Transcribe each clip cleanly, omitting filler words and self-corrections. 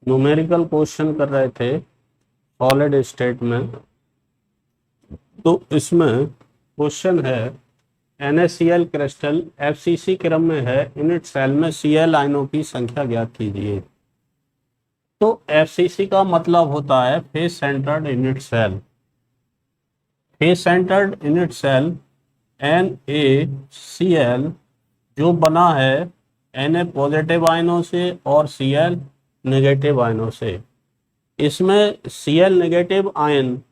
Numerical question कर रहे थे सॉलिड स्टेट में। तो इसमें क्वेश्चन है NaCl क्रिस्टल FCC क्रम में है, यूनिट सेल में Cl आयनों की संख्या ज्ञात कीजिए। तो FCC का मतलब होता है face centred unit cell. Face centred unit cell NaCl जो बना है Na पॉजिटिव आयनों से और Cl नेगेटिव आयनों से। इसमें Cl नेगेटिव आयन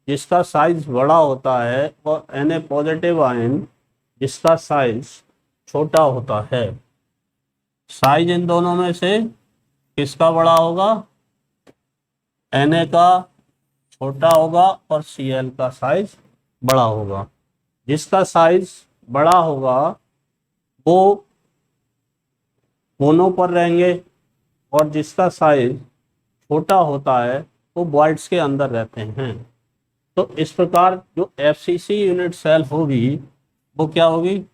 जिसका साइज बड़ा होता है और Na पॉजिटिव आयन जिसका साइज छोटा होता है। साइज इन दोनों में से किसका बड़ा होगा? Na का छोटा होगा और Cl का साइज बड़ा होगा। जिसका साइज बड़ा होगा वो कोनों पर रहेंगे और जिसका साइज छोटा होता है वो वॉइड्स के अंदर रहते हैं। तो इस प्रकार जो FCC यूनिट सेल होगी वो क्या होगी?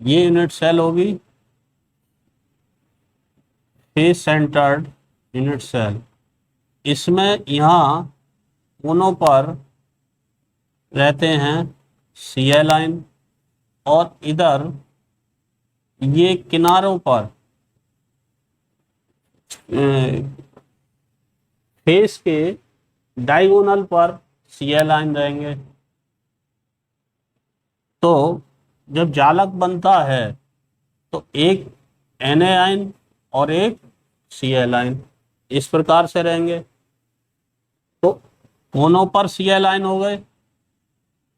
ये यूनिट सेल होगी फेस सेंटर्ड यूनिट सेल। इसमें यहाँ कोनों पर रहते हैं Cl आयन और इधर ये किनारों पर फेस के डायगोनल पर Cl आयन रहेंगे। तो जब जालक बनता है तो एक Na आयन और एक Cl आयन इस प्रकार से रहेंगे। तो कोनों पर Cl आयन हो गए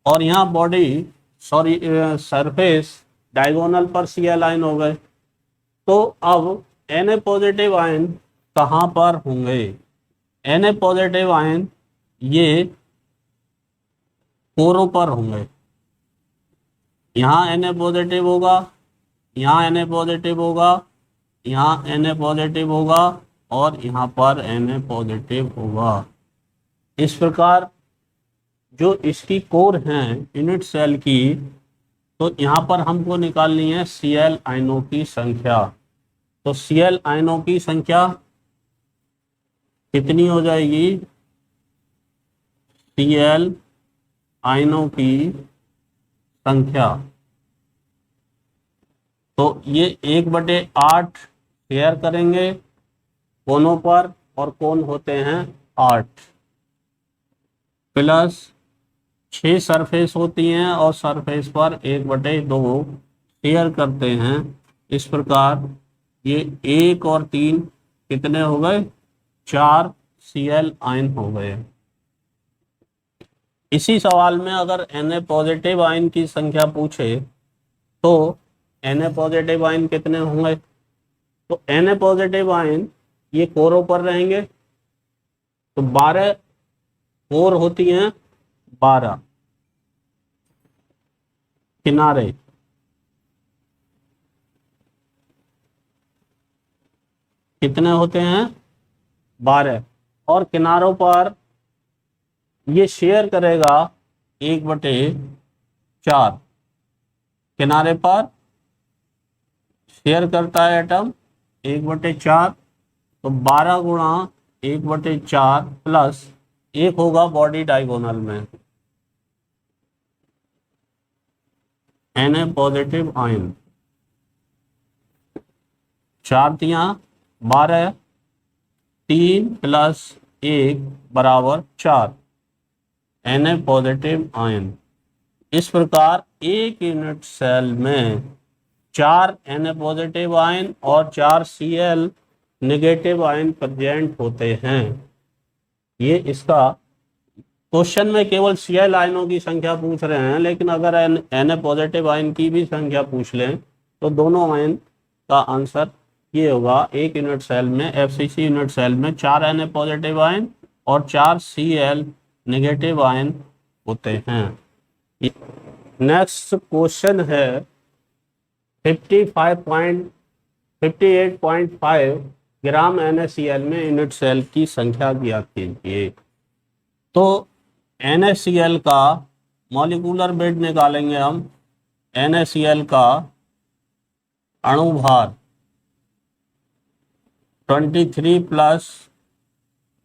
और यहाँ सरफेस डायगोनल पर Cl आयन हो गए। तो अब Na पॉजिटिव आयन कहाँ पर होंगे? Na पॉजिटिव आयन ये कोरों पर होंगे। यहाँ Na पॉजिटिव होगा, यहाँ Na पॉजिटिव होगा, यहाँ Na पॉजिटिव होगा और यहाँ पर Na पॉजिटिव होगा। इस प्रकार जो इसकी कोर हैं यूनिट सेल की, तो यहाँ पर हमको निकालनी है Cl आयनों की संख्या। तो Cl आयनों की संख्या कितनी हो जाएगी? Cl आयनों की संख्या तो ये 1/8 शेयर करेंगे कोनों पर और कोन होते हैं 8 प्लस 6 सरफेस होती हैं और सरफेस पर 1/2 शेयर करते हैं। इस प्रकार ये 1 और 3 कितने हो गए? 4 Cl आयन हो गए। इसी सवाल में अगर Na पॉजिटिव आयन की संख्या पूछे तो Na पॉजिटिव आयन कितने होंगे? तो Na पॉजिटिव आयन ये कोरों पर रहेंगे। तो 12 कोर होती हैं, 12 किनारे कितने होते हैं? 12 और किनारों पर ये शेयर करेगा 1/4। किनारे पर शेयर करता है एटम 1/4। तो 12 गुणा 1/4 प्लस 1 होगा बॉडी डायगोनल में Na पॉजिटिव आयन। 4 तियां 12, 3 प्लस 1 बराबर 4 Na पॉजिटिव आयन। इस प्रकार एक यूनिट सेल में 4 Na पॉजिटिव आयन और 4 Cl नेगेटिव आयन प्रेजेंट होते हैं। ये इसका क्वेश्चन में केवल Cl आयनों की संख्या पूछ रहे हैं, लेकिन अगर Na पॉजिटिव आयन की भी संख्या पूछ लें तो दोनों आयन का आंसर ये होगा। एक यूनिट सेल में FCC यूनिट सेल में 4 Na पॉजिटिव आयन और 4 Cl नेगेटिव आयन होते हैं। नेक्स्ट क्वेश्चन है 58.5 ग्राम NaCl में यूनिट सेल की संख्या ज्ञात कीजिए। तो NaCl का मॉलिक्यूलर वेट निकालेंगे हम। NaCl का अणुभार 23 प्लस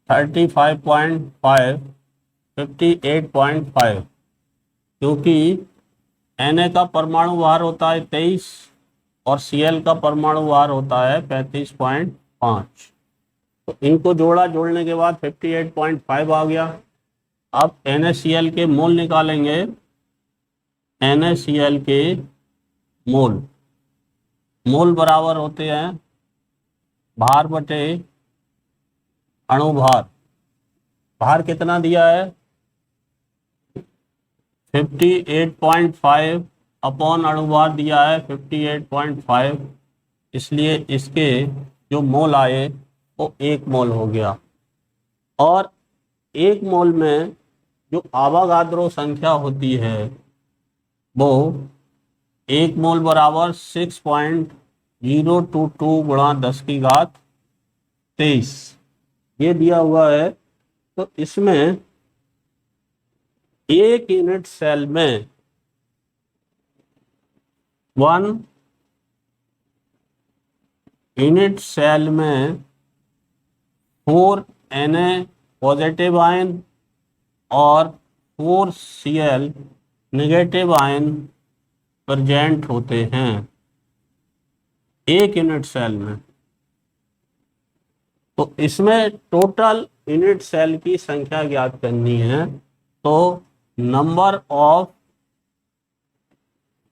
35.5 58.5, क्योंकि Na का परमाणु भार होता है 23 और Cl का परमाणु भार होता है 35.5। तो इनको जोड़ने के बाद 58.5 आ गया। अब NaCl के मोल निकालेंगे। NaCl के मोल बराबर होते हैं भार बटे अणुभार। भार कितना दिया है 58.5 अपॉन अणुभार दिया है 58.5, इसलिए इसके जो मोल आए वो 1 मोल हो गया। और 1 मोल में जो आवागाद्रो संख्या होती है वो 1 मोल बराबर 6.022 गुणा 10⁻23 ये दिया हुआ है। तो इसमें 1 यूनिट सेल में 1 यूनिट सेल में 4 Na पॉजिटिव आयन और 4 Cl नेगेटिव आयन प्रेजेंट होते हैं 1 यूनिट सेल में। तो इसमें टोटल यूनिट सेल की संख्या ज्ञात करनी है। तो नंबर ऑफ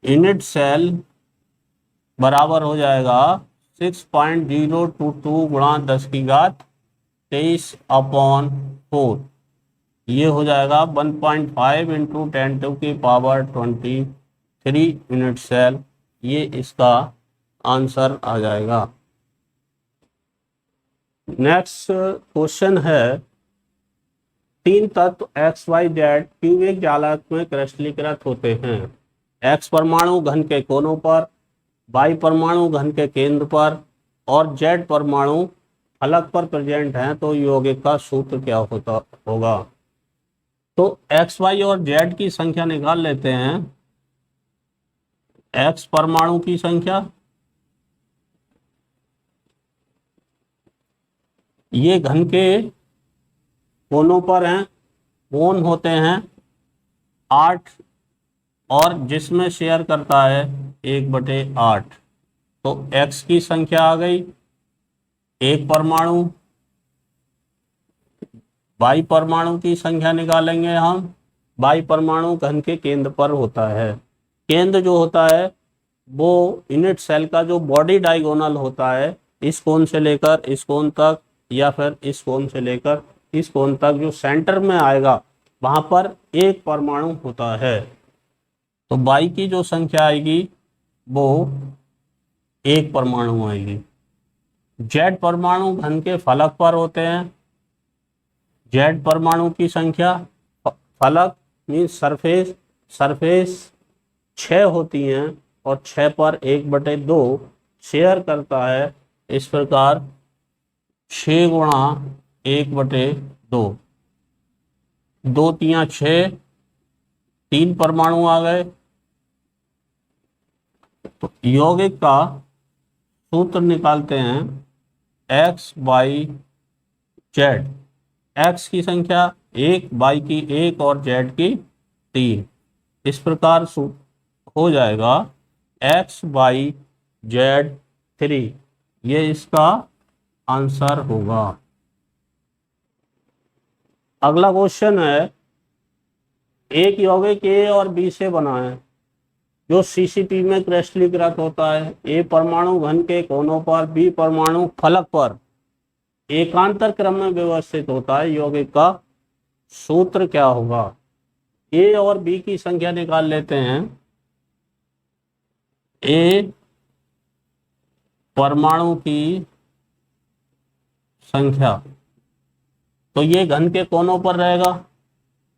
यूनिट सेल बराबर हो जाएगा 6.022 गुणा 10⁻23 अपॉन 4। ये हो जाएगा 1.5 इंटू 10⁻23 यूनिट सेल। ये इसका आंसर आ जाएगा। नेक्स्ट क्वेश्चन है 3 तत्व XYZ क्यूबिक जालक में क्रिस्टलीकृत होते हैं। X परमाणु घन के कोनों पर, Y परमाणु घन के केंद्र पर और Z परमाणु फलक पर प्रेजेंट हैं। तो यौगिक का सूत्र क्या होगा। तो X, Y और Z की संख्या निकाल लेते हैं। X परमाणु की संख्या, ये घन के कोनों पर हैं, कोण होते हैं 8 और जिसमें शेयर करता है 1/8। तो X की संख्या आ गई। 1 परमाणु, Y परमाणु की संख्या निकालेंगे हम। Y परमाणु घन के केंद्र पर होता है। केंद्र जो होता है वो यूनिट सेल का जो बॉडी डायगोनल होता है, इस कोण से लेकर इस कोण तक या फिर इस कोण से लेकर इस कोण तक जो सेंटर में आएगा वहां पर 1 परमाणु होता है। तो Y की जो संख्या आएगी वो 1 परमाणु आएगी। Z परमाणु घन के फलक पर होते हैं। Z परमाणु की संख्या, फलक मीन्स सरफेस 6 होती हैं और 6 पर 1/2 शेयर करता है। इस प्रकार 6 गुणा 1/2, 2 3 6, 3 परमाणु आ गए। तो यौगिक का सूत्र निकालते हैं X, Y, Z। X की संख्या 1, Y की 1 और Z की 3। इस प्रकार हो जाएगा X, Y, Z 3। ये इसका आंसर होगा। अगला क्वेश्चन है एक यौगिक A और B से बना है जो CCP में क्रिस्टलीकृत होता है। A परमाणु घन के कोनों पर, B परमाणु फलक पर एकांतर क्रम में व्यवस्थित होता है। यौगिक का सूत्र क्या होगा। A और B की संख्या निकाल लेते हैं। A परमाणु की संख्या, तो ये घन के कोनों पर रहेगा।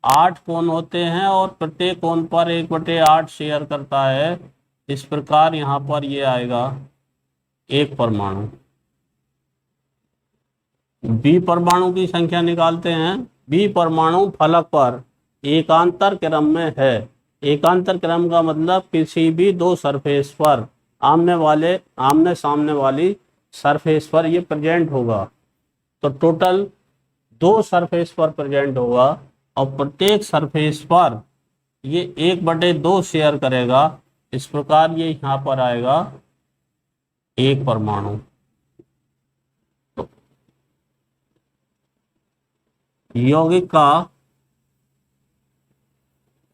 8 कोण होते हैं और प्रत्येक कोण पर 1/8 शेयर करता है। इस प्रकार यहाँ पर ये आएगा 1 परमाणु। बी परमाणु की संख्या निकालते हैं। बी परमाणु फलक पर एकांतर क्रम में है। एकांतर क्रम का मतलब किसी भी 2 सरफेस पर आमने सामने वाली सरफेस पर ये प्रेजेंट होगा। तो टोटल 2 सरफेस पर प्रेजेंट होगा और प्रत्येक सरफेस पर ये 1/2 शेयर करेगा। इस प्रकार ये यहाँ पर आएगा 1 परमाणु। तो यौगिक का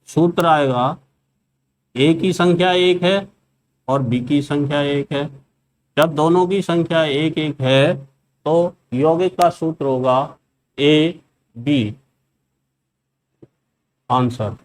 सूत्र आएगा, ए की संख्या 1 है और बी की संख्या 1 है। जब दोनों की संख्या 1-1 है तो यौगिक का सूत्र होगा ए बी। आंसर।